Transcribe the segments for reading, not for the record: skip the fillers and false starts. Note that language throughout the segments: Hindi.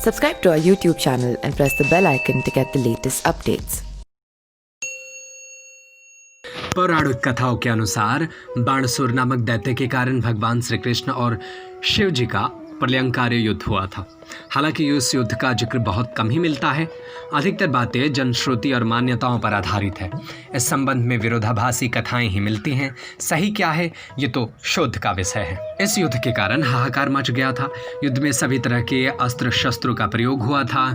Subscribe to our YouTube channel and press the bell icon to get the latest updates. पौराणिक कथाओं के अनुसार बाणसुर नामक दैत्य के कारण भगवान श्री कृष्ण और शिव जी का प्रलयंकारी युद्ध हुआ था। हालांकि इस युद्ध का जिक्र बहुत कम ही मिलता है। अधिकतर बातें जनश्रुति और मान्यताओं पर आधारित है। इस संबंध में विरोधाभासी कथाएं ही मिलती हैं। सही क्या है ये तो शोध का विषय है। इस युद्ध के कारण हाहाकार मच गया था। युद्ध में सभी तरह के अस्त्र शस्त्रों का प्रयोग हुआ था।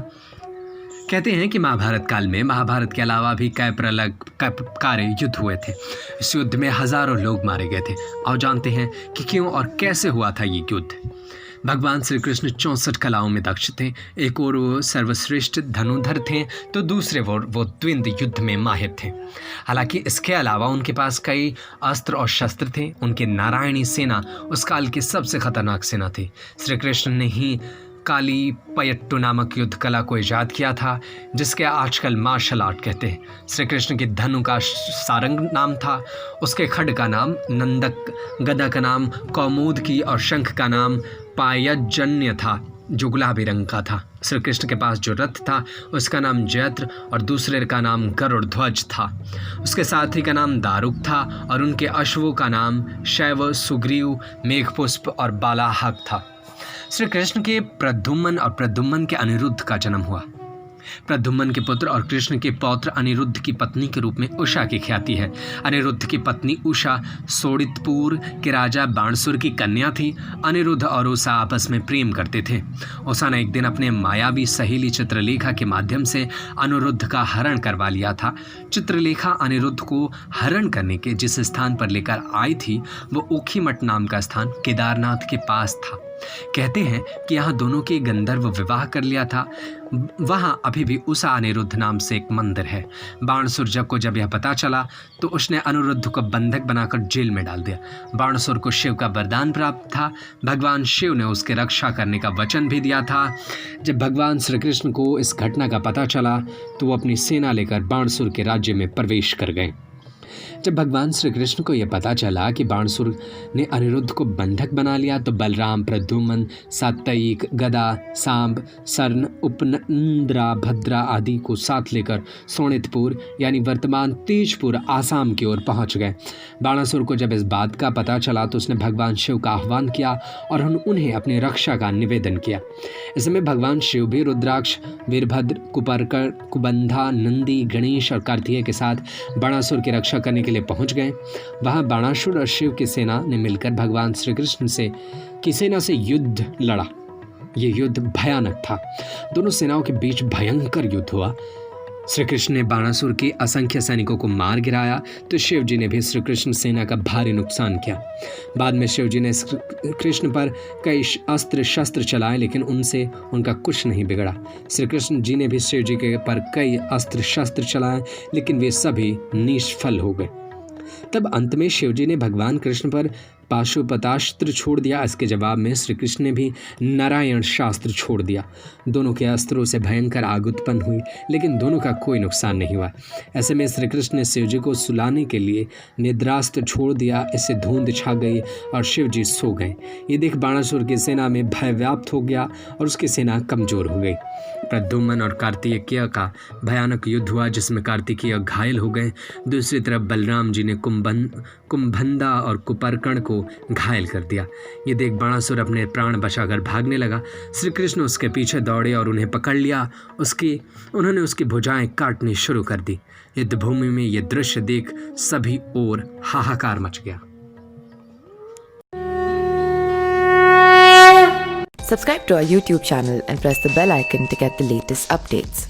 कहते हैं कि महाभारत काल में महाभारत के अलावा भी कई प्रलयंकारी युद्ध हुए थे। इस युद्ध में हजारों लोग मारे गए थे। और जानते हैं कि क्यों और कैसे हुआ था ये युद्ध। भगवान श्री कृष्ण 64 कलाओं में दक्ष थे। एक और वो सर्वश्रेष्ठ धनुधर थे तो दूसरे वो द्वंद्व युद्ध में माहिर थे। हालांकि इसके अलावा उनके पास कई अस्त्र और शस्त्र थे। उनके नारायणी सेना उस काल की सबसे खतरनाक सेना थी। श्री कृष्ण ने ही काली पयट्टू नामक युद्ध कला को ईजाद किया था, जिसके आजकल मार्शल आर्ट कहते हैं। श्री कृष्ण के धनु का सारंग नाम था, उसके खड्ग का नाम नंदक, गदा का नाम कौमुदकी और शंख का नाम पायजन्य था जो गुलाबी रंग का था। श्री कृष्ण के पास जो रथ था उसका नाम जयत्र और दूसरे का नाम गरुड़ ध्वज था। उसके साथी का नाम दारुक था और उनके अश्वों का नाम शैव, सुग्रीव, मेघपुष्प और बालाहक था। श्री कृष्ण के प्रद्युम्न और प्रद्युम्न के अनिरुद्ध का जन्म हुआ। प्रद्युम्न के पुत्र और कृष्ण के पौत्र अनिरुद्ध की पत्नी के रूप में उषा की ख्याति है। अनिरुद्ध की पत्नी उषा सोडितपुर के राजा बाणसुर की कन्या थी। अनिरुद्ध और उषा आपस में प्रेम करते थे। उषा ने एक दिन अपने मायावी सहेली चित्रलेखा के माध्यम से अनिरुद्ध का हरण करवा लिया था। चित्रलेखा अनिरुद्ध को हरण करने के जिस स्थान पर लेकर आई थी वो ऊखीमठ नाम का स्थान केदारनाथ के पास था। कहते हैं कि यहाँ दोनों के गंधर्व विवाह कर लिया था। वहाँ अभी भी उषा अनिरुद्ध नाम से एक मंदिर है। बाणसुर को जब यह पता चला तो उसने अनिरुद्ध को बंधक बनाकर जेल में डाल दिया। बाणसुर को शिव का वरदान प्राप्त था। भगवान शिव ने उसकी रक्षा करने का वचन भी दिया था। जब भगवान श्री कृष्ण को इस घटना का पता चला तो वो अपनी सेना लेकर बाणसुर के राज्य में प्रवेश कर गए। जब भगवान श्री कृष्ण को यह पता चला कि बाणसुर ने अनिरुद्ध को बंधक बना लिया तो बलराम, प्रद्युम्न, सात्ययिक, गदा, सांब, सर्ण, उपनंद्रा, भद्रा आदि को साथ लेकर सोनितपुर यानी वर्तमान तेजपुर आसाम की ओर पहुंच गए। बाणासुर को जब इस बात का पता चला तो उसने भगवान शिव का आह्वान किया और उन्हें अपनी रक्षा का निवेदन किया। इस समय भगवान शिव भी रुद्राक्ष, वीरभद्र, कुपरकर, कुबंधा, नंदी, गणेश और कार्तिकेय के साथ बाणासुर की रक्षा करने के लिए पहुंच गए। वहां बाणासुर और शिव की सेना ने मिलकर भगवान श्री कृष्ण की सेना से युद्ध लड़ा। यह युद्ध भयानक था। दोनों सेनाओं के बीच भयंकर युद्ध हुआ। श्री कृष्ण ने बाणासुर के असंख्य सैनिकों को मार गिराया तो शिव जी ने भी श्री कृष्ण सेना का भारी नुकसान किया। बाद में शिव जी ने कृष्ण पर कई अस्त्र शस्त्र चलाए लेकिन उनसे उनका कुछ नहीं बिगड़ा। श्री कृष्ण जी ने भी शिव जी के पर कई अस्त्र शस्त्र चलाए लेकिन वे सभी निष्फल हो गए। तब अंत में शिव जी ने भगवान कृष्ण पर पाशुपतास्त्र छोड़ दिया। इसके जवाब में श्री कृष्ण ने भी नारायण शास्त्र छोड़ दिया। दोनों के अस्त्रों से भयंकर आग उत्पन्न हुई लेकिन दोनों का कोई नुकसान नहीं हुआ। ऐसे में श्री कृष्ण ने शिव जी को सुलाने के लिए निद्रास्त्र छोड़ दिया। इससे धुंध छा गई और शिव जी सो गए। ये देख बाणासुर की सेना में भय व्याप्त हो गया और उसकी सेना कमजोर हो गई। प्रद्युम्न और कार्तिकेय का भयानक युद्ध हुआ जिसमें कार्तिकेय घायल हो गए। दूसरी तरफ बलराम जी ने कुंभंदा और कुपरकर्ण को घायल कर दिया। ये देख बाणासुर अपने प्राण बचाकर भागने लगा। श्री कृष्ण उसके पीछे दौड़े और उन्हें पकड़ लिया। उन्होंने उसकी भुजाएं काटनी शुरू कर दी। युद्ध भूमि में यह दृश्य देख सभी ओर हाहाकार मच गया। Subscribe to our YouTube channel and press the bell icon to get the latest updates.